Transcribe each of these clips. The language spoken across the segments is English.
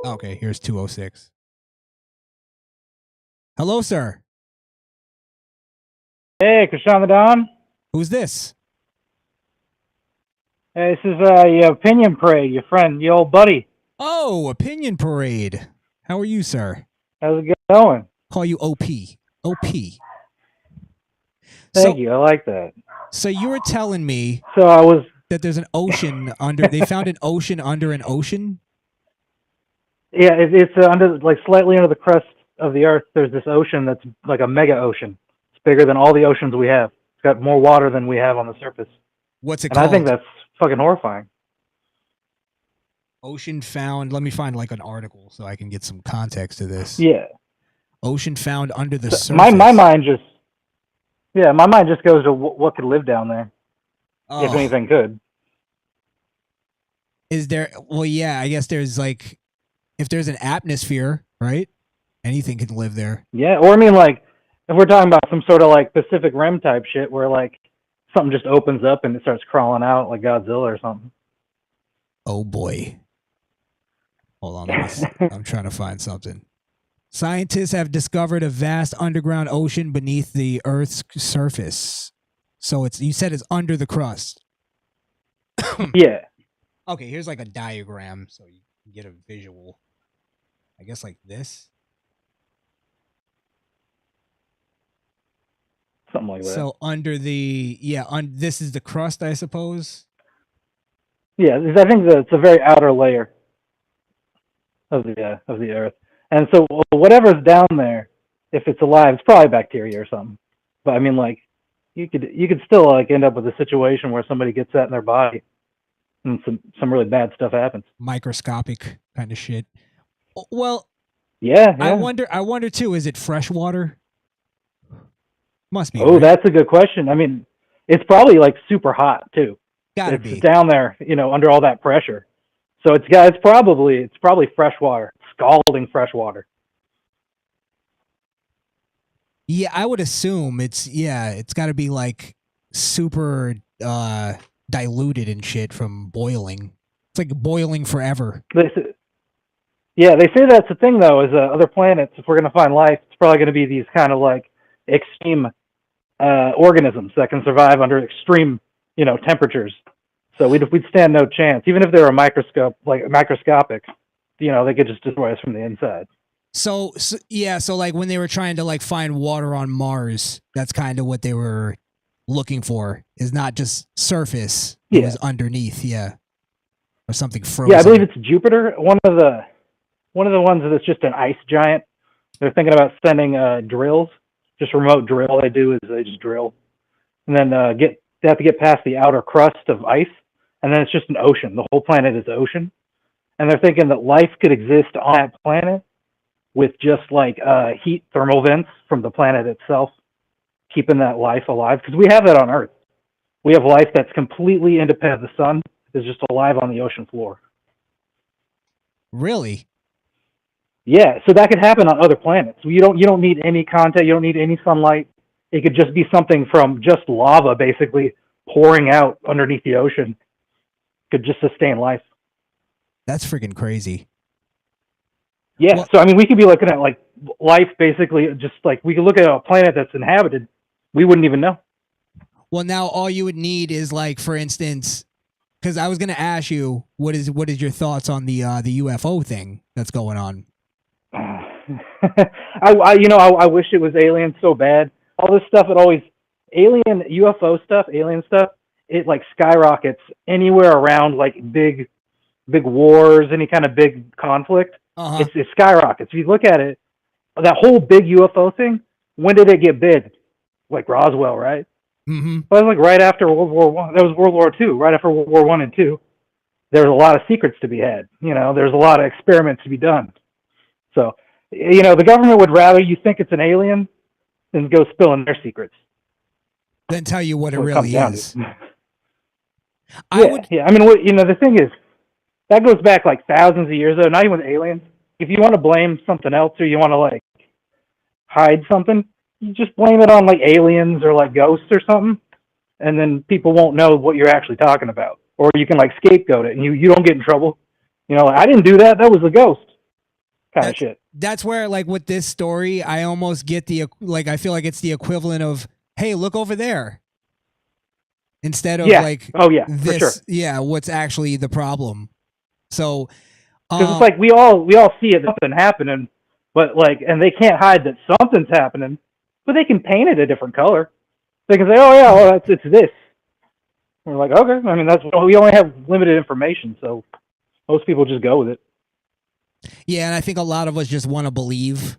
Okay, here's 206. Hello, sir. Hey, Crishaun the Don. Who's this? Hey, this is your opinion parade, your friend, your old buddy. Oh, Opinion Parade. How are you, sir? How's it going? Call you OP. OP. Thank So, you. I like that. so you were telling me So I was, that there's an ocean under. They found an ocean under an ocean. yeah, it's under, like, slightly under the crust of the Earth. There's this ocean that's like a mega ocean. It's bigger than all the oceans we have. It's got more water than we have on the surface, What's it and I think called? that's fucking horrifying. Ocean found. Let me find like an article so I can get some context to this. Yeah. Ocean found under the So my surface. mind just, yeah, my mind just goes to what could live down there, if Oh, anything could. is there? Well, yeah. I guess there's like, if there's an atmosphere, right? Anything can live there. Yeah, or I mean, like, if we're talking about some sort of like Pacific Rim type shit, where like something just opens up and it starts crawling out like Godzilla or something. Oh boy. Hold on. I'm trying to find something. Scientists have discovered a vast underground ocean beneath the Earth's surface. So it's you said it's under the crust. Yeah, Okay, here's like a diagram so you can get a visual. I guess like this. something like that. So under the this is the crust, I suppose. Yeah, I think that it's a very outer layer of the Earth, and so whatever's down there, if it's alive, it's probably bacteria or something. But I mean, like, you could still like end up with a situation where somebody gets that in their body and some really bad stuff happens. Microscopic kind of shit. Well, Yeah, I yeah. wonder I wonder too, is it fresh water? Must be, Oh, right? that's a good question. I mean, it's probably like super hot too. Gotta It's be. down there, under all that pressure. So it's probably fresh water, scalding fresh water. Yeah, I would assume it's got to be like super diluted and shit from boiling. It's like boiling forever. They say, yeah, they say that's the thing though. Is other planets, if we're gonna find life, it's probably gonna be these kind of like extreme organisms that can survive under extreme, temperatures. So we'd stand no chance, even if they were microscopic. They could just destroy us from the inside. So like when they were trying to like find water on Mars, that's kind of what they were looking for. Is not just surface, it Yeah, was underneath, yeah, or something yeah. I believe frozen. it's Jupiter. One of the ones that's just an ice giant. They're thinking about sending drills, just remote drill. They do is they just drill, and then they have to get past the outer crust of ice, and then it's just an ocean. The whole planet is ocean, and they're thinking that life could exist on that planet with just like heat thermal vents from the planet itself, keeping that life alive. Because we have that on Earth. We have life that's completely independent of the sun, is just alive on the ocean floor. Really? Yeah, so that could happen on other planets. You don't need any contact. You don't need any sunlight. It could just be something from just lava, basically pouring out underneath the ocean. Could just sustain life. That's freaking crazy. Yeah, Well, so I mean, we could be looking at like life, basically, just like we could look at a planet that's inhabited. We wouldn't even know. well, now all you would need is like, for instance, because I was gonna ask you what is your thoughts on the UFO thing that's going on. I wish it was alien so bad. All this stuff, it always alien UFO stuff, alien stuff. It like skyrockets anywhere around like big wars, any kind of big conflict. Uh huh. It skyrockets. If you look at it, that whole big UFO thing. When did it get big? Like Roswell, right? Mm-hmm. Well, it was like right after World War One. That was World War Two. Right after World War One and Two, there's a lot of secrets to be had. There's a lot of experiments to be done. So, the government would rather you think it's an alien than go spilling their secrets. Then tell you what That's it what it comes really down is. to. I Yeah, would. yeah. I mean, the thing is, that goes back like thousands of years, though, not even with aliens. If you want to blame something else or you want to like hide something, you just blame it on like aliens or like ghosts or something, and then people won't know what you're actually talking about. Or you can like scapegoat it and you don't get in trouble. Like, I didn't do that. That was a ghost. kind of shit. That's where, like, with this story, I almost get I feel like it's the equivalent of, hey, look over there, instead of like, oh yeah, this, for sure. yeah, what's actually the problem. So, because it's like we all see it, something happening, but like, and they can't hide that something's happening, but they can paint it a different color. They can say, oh yeah, well it's this. And we're like, okay. I mean, we only have limited information, so most people just go with it. Yeah, and I think a lot of us just want to believe.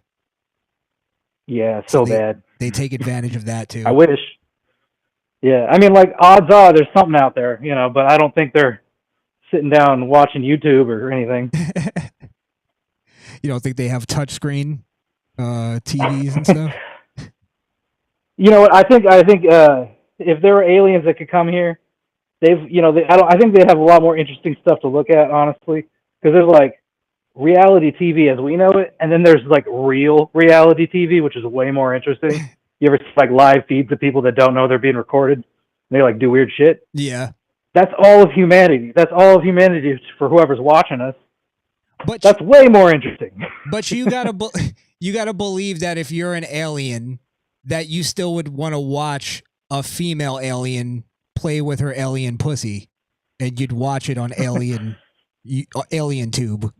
Yeah, so bad. They take advantage of that too. I wish. Yeah, I mean, like, odds are there's something out there, but I don't think they're sitting down watching YouTube or anything. You don't think they have touchscreen TVs and stuff? You know what? I think if there were aliens that could come here, I think they'd have a lot more interesting stuff to look at, honestly, because there's like reality TV as we know it, and then there's like real reality TV, which is way more interesting. You ever see like live feeds of people that don't know they're being recorded? They like do weird shit. Yeah. That's all of humanity. That's all of humanity for whoever's watching us. But that's way more interesting. But you gotta believe that if you're an alien, that you still would want to watch a female alien play with her alien pussy, and you'd watch it on Alien Tube. You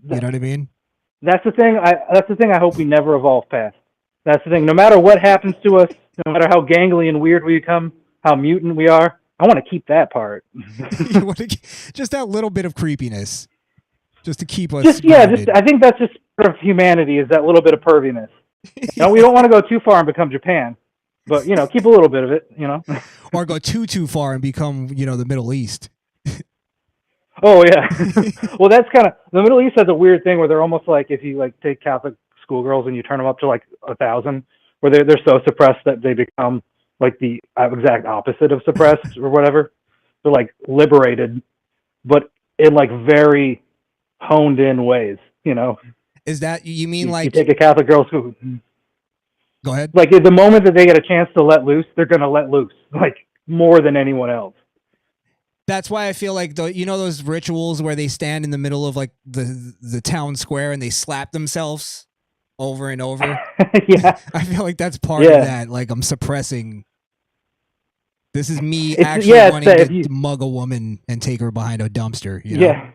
know what I mean? That's the thing. That's the thing. I hope we never evolve past. That's the thing. No matter what happens to us, no matter how gangly and weird we become, how mutant we are, I want to keep that part. Just that little bit of creepiness, just to keep us. I think that's just part of humanity, is that little bit of perviness. We don't want to go too far and become Japan, but keep a little bit of it. Or go too far and become the Middle East. Oh yeah. Well, that's kind of, the Middle East has a weird thing where they're almost like, if you like take Catholic schoolgirls and you turn them up to like 1,000, where they're so suppressed that they become like the exact opposite of suppressed or whatever. They're like liberated, but in like very honed in ways. Is that, you mean like you take a Catholic girl who? Go ahead. Like the moment that they get a chance to let loose, they're gonna let loose, like more than anyone else. That's why I feel like those rituals where they stand in the middle of like the town square and they slap themselves over and over. Yeah. I feel like that's part of that. Like, I'm suppressing. This is me actually wanting to mug a woman and take her behind a dumpster. Yeah.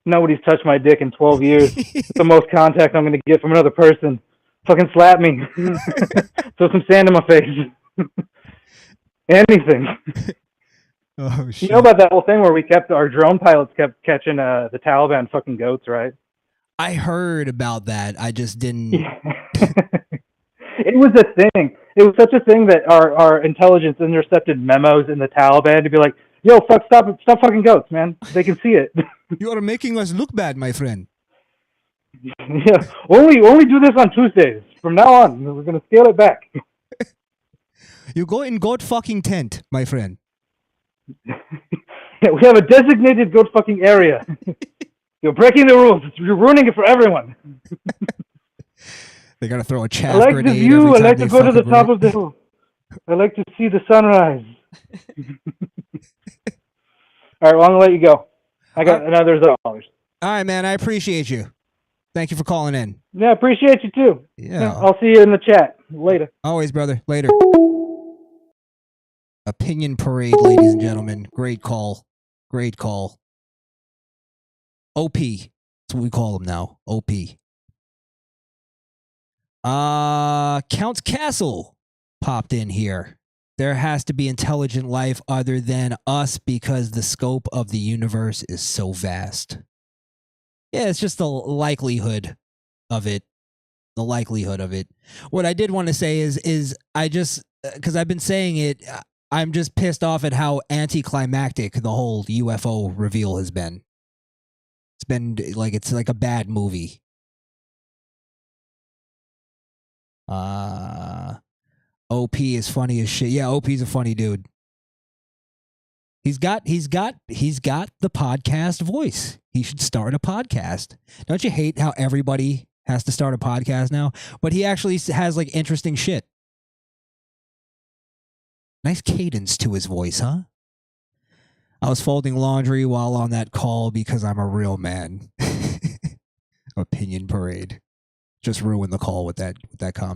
Nobody's touched my dick in 12 years. It's the most contact I'm going to get from another person. Fucking slap me. Throw some sand in my face. Anything. Oh, shit. You know about that whole thing where our drone pilots kept catching the Taliban fucking goats, right? I heard about that. I just didn't. It was a thing. It was such a thing that our intelligence intercepted memos in the Taliban to be like, yo, stop fucking goats, man. They can see it. You are making us look bad, my friend. Yeah, only do this on Tuesdays. From now on, we're going to scale it back. You go in goat fucking tent, my friend. Yeah, we have a designated goat fucking area. You're breaking the rules. You're ruining it for everyone. They gotta throw a chaff I like grenade. the view. I like to go to the top of the hill. I like to see the sunrise. All right, well, I'm gonna let you go. I got another $1. All right, man. I appreciate you. Thank you for calling in. Yeah, appreciate you too. Yeah. I'll see you in the chat later. Always, brother. Later. Opinion Parade, ladies and gentlemen. Great call. Great call. OP. That's what we call them now. OP. Count Castle popped in here. There has to be intelligent life other than us because the scope of the universe is so vast. Yeah, it's just the likelihood of it. The likelihood of it. What I did want to say is I just, because I've been saying it, I'm just pissed off at how anticlimactic the whole UFO reveal has been. It's like a bad movie. OP is funny as shit. Yeah, OP's a funny dude. He's got the podcast voice. He should start a podcast. Don't you hate how everybody has to start a podcast now? But he actually has like interesting shit. Nice cadence to his voice, huh? I was folding laundry while on that call because I'm a real man. Opinion parade. Just ruin the call with that comment.